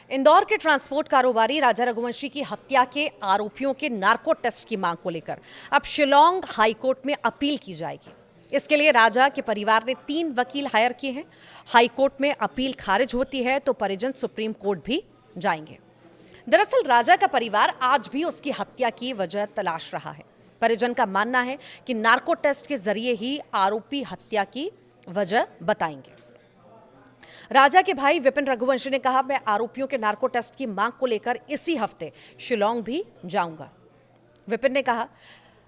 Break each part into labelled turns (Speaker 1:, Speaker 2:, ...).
Speaker 1: इंदौर के ट्रांसपोर्ट कारोबारी राजा रघुवंशी की हत्या के आरोपियों के नार्को टेस्ट की मांग को लेकर अब शिलांग हाईकोर्ट में अपील की जाएगी। इसके लिए राजा के परिवार ने 3 वकील हायर किए हैं। हाईकोर्ट में अपील खारिज होती है तो परिजन सुप्रीम कोर्ट भी जाएंगे। दरअसल राजा का परिवार आज भी उसकी हत्या की वजह तलाश रहा है। परिजन का मानना है कि नार्को टेस्ट के जरिए ही आरोपी हत्या की वजह बताएंगे। राजा के भाई विपिन रघुवंशी ने कहा, मैं आरोपियों के नार्को टेस्ट की मांग को लेकर इसी हफ्ते शिलांग भी जाऊंगा। विपिन ने कहा,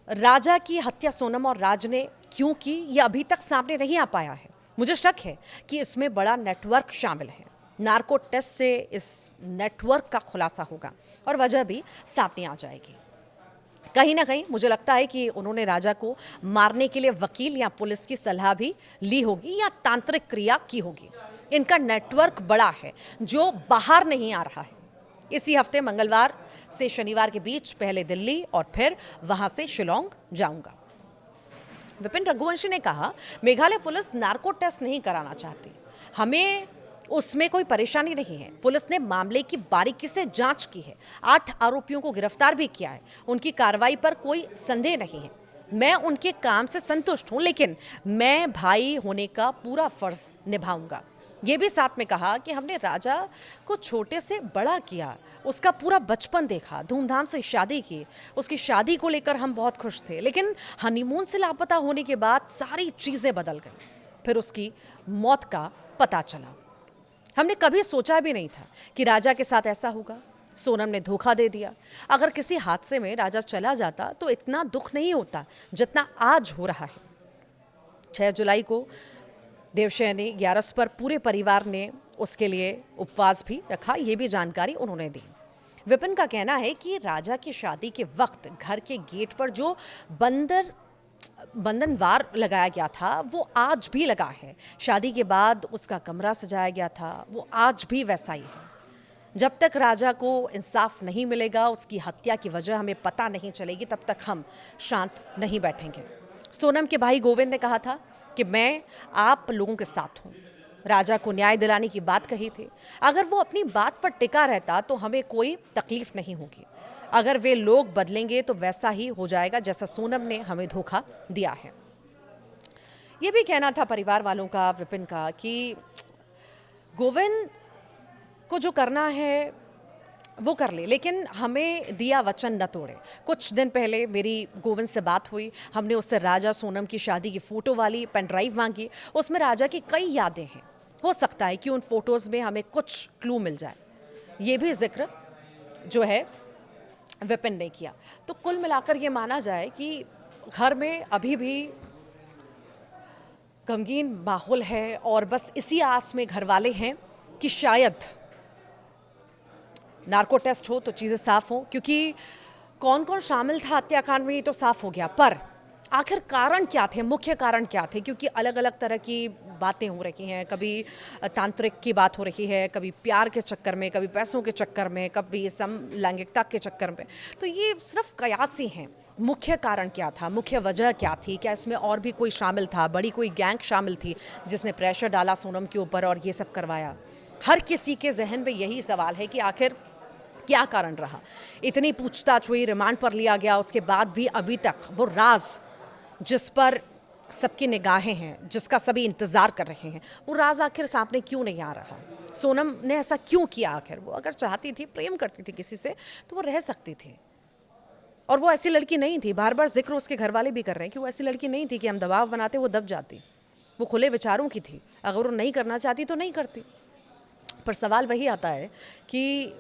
Speaker 1: राजा की हत्या सोनम और राज ने क्यों की यह अभी तक सामने नहीं आ पाया है। मुझे शक है कि इसमें बड़ा नेटवर्क शामिल है। नार्को टेस्ट से इस नेटवर्क का खुलासा होगा और वजह भी सामने आ जाएगी। कहीं ना कहीं मुझे लगता है कि उन्होंने राजा को मारने के लिए वकील या पुलिस की सलाह भी ली होगी या तांत्रिक क्रिया की होगी। इनका नेटवर्क बड़ा है जो बाहर नहीं आ रहा है। इसी हफ्ते मंगलवार से शनिवार के बीच पहले दिल्ली और फिर वहां से शिलांग जाऊंगा। विपिन रघुवंशी ने कहा, मेघालय पुलिस नार्को टेस्ट नहीं कराना चाहती। हमें उसमें कोई परेशानी नहीं है। पुलिस ने मामले की बारीकी से जांच की है। 8 आरोपियों को गिरफ्तार भी किया है। उनकी कार्रवाई पर कोई संदेह नहीं है। मैं उनके काम से संतुष्ट हूं, लेकिन मैं भाई होने का पूरा फर्ज निभाऊंगा। ये भी साथ में कहा कि हमने राजा को छोटे से बड़ा किया, उसका पूरा बचपन देखा, धूमधाम से शादी की। उसकी शादी को लेकर हम बहुत खुश थे, लेकिन हनीमून से लापता होने के बाद सारी चीज़ें बदल गई। फिर उसकी मौत का पता चला। हमने कभी सोचा भी नहीं था कि राजा के साथ ऐसा होगा। सोनम ने धोखा दे दिया। अगर किसी हादसे में राजा चला जाता तो इतना दुख नहीं होता जितना आज हो रहा है। 6 जुलाई को देवशयनी 11 पर पूरे परिवार ने उसके लिए उपवास भी रखा। ये भी जानकारी उन्होंने दी। विपिन का कहना है कि राजा की शादी के वक्त घर के गेट पर जो बंधनवार लगाया गया था वो आज भी लगा है। शादी के बाद उसका कमरा सजाया गया था, वो आज भी वैसा ही है। जब तक राजा को इंसाफ नहीं मिलेगा, उसकी हत्या की वजह हमें पता नहीं चलेगी, तब तक हम शांत नहीं बैठेंगे। सोनम के भाई गोविंद ने कहा था कि मैं आप लोगों के साथ हूँ। राजा को न्याय दिलाने की बात कही थी। अगर वो अपनी बात पर टिका रहता तो हमें कोई तकलीफ नहीं होगी। अगर वे लोग बदलेंगे तो वैसा ही हो जाएगा जैसा सोनम ने हमें धोखा दिया है। ये भी कहना था परिवार वालों का, विपिन का, कि गोविंद को जो करना है वो कर ले, लेकिन हमें दिया वचन न तोड़े। कुछ दिन पहले मेरी गोविंद से बात हुई। हमने उससे राजा सोनम की शादी की फ़ोटो वाली पेन ड्राइव मांगी। उसमें राजा की कई यादें हैं। हो सकता है कि उन फोटोज़ में हमें कुछ क्लू मिल जाए। ये भी जिक्र जो है विपिन ने किया। तो कुल मिलाकर ये माना जाए कि घर में अभी भी गमगीन माहौल है और बस इसी आस में घर वाले हैं कि शायद नार्को टेस्ट हो तो चीज़ें साफ हो, क्योंकि कौन कौन शामिल था हत्याकांड में ये तो साफ हो गया, पर आखिर कारण क्या थे, मुख्य कारण क्या थे? क्योंकि अलग अलग तरह की बातें हो रही हैं। कभी तांत्रिक की बात हो रही है, कभी प्यार के चक्कर में, कभी पैसों के चक्कर में, कभी समलैंगिकता के चक्कर में। तो ये सिर्फ कयास ही हैं। मुख्य कारण क्या था, मुख्य वजह क्या थी? क्या इसमें और भी कोई शामिल था, बड़ी कोई गैंग शामिल थी जिसने प्रेशर डाला सोनम के ऊपर और ये सब करवाया? हर किसी के जहन में यही सवाल है कि आखिर क्या कारण रहा। इतनी पूछताछ हुई, रिमांड पर लिया गया, उसके बाद भी अभी तक वो राज जिस पर सबकी निगाहें हैं, जिसका सभी इंतज़ार कर रहे हैं, वो राज आखिर सामने क्यों नहीं आ रहा? सोनम ने ऐसा क्यों किया? आखिर वो अगर चाहती थी, प्रेम करती थी किसी से, तो वो रह सकती थी। और वो ऐसी लड़की नहीं थी। बार बार जिक्र उसके घर वाले भी कर रहे हैं कि वो ऐसी लड़की नहीं थी कि हम दबाव बनाते वो दब जाती। वो खुले विचारों की थी। अगर वो नहीं करना चाहती तो नहीं करती। पर सवाल वही आता है कि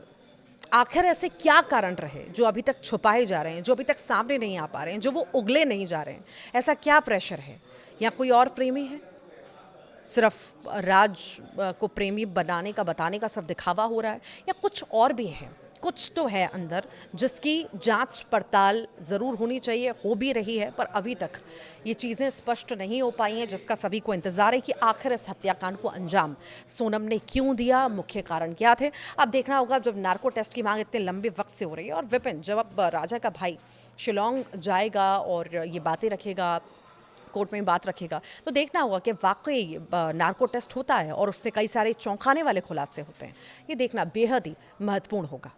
Speaker 1: आखिर ऐसे क्या कारण रहे जो अभी तक छुपाए जा रहे हैं, जो अभी तक सामने नहीं आ पा रहे हैं, जो वो उगले नहीं जा रहे हैं? ऐसा क्या प्रेशर है? या कोई और प्रेमी है? सिर्फ राज को प्रेमी बनाने का, बताने का सिर्फ दिखावा हो रहा है, या कुछ और भी है? कुछ तो है अंदर जिसकी जांच पड़ताल ज़रूर होनी चाहिए, हो भी रही है, पर अभी तक ये चीज़ें स्पष्ट नहीं हो पाई हैं, जिसका सभी को इंतज़ार है कि आखिर इस हत्याकांड को अंजाम सोनम ने क्यों दिया, मुख्य कारण क्या थे। अब देखना होगा। जब नार्को टेस्ट की मांग इतने लंबे वक्त से हो रही है और विपिन जब अब राजा का भाई शिलांग जाएगा और ये बातें रखेगा, कोर्ट में बात रखेगा तो देखना होगा कि वाकई नार्को टेस्ट होता है और उससे कई सारे चौंकाने वाले खुलासे होते हैं। ये देखना बेहद ही महत्वपूर्ण होगा।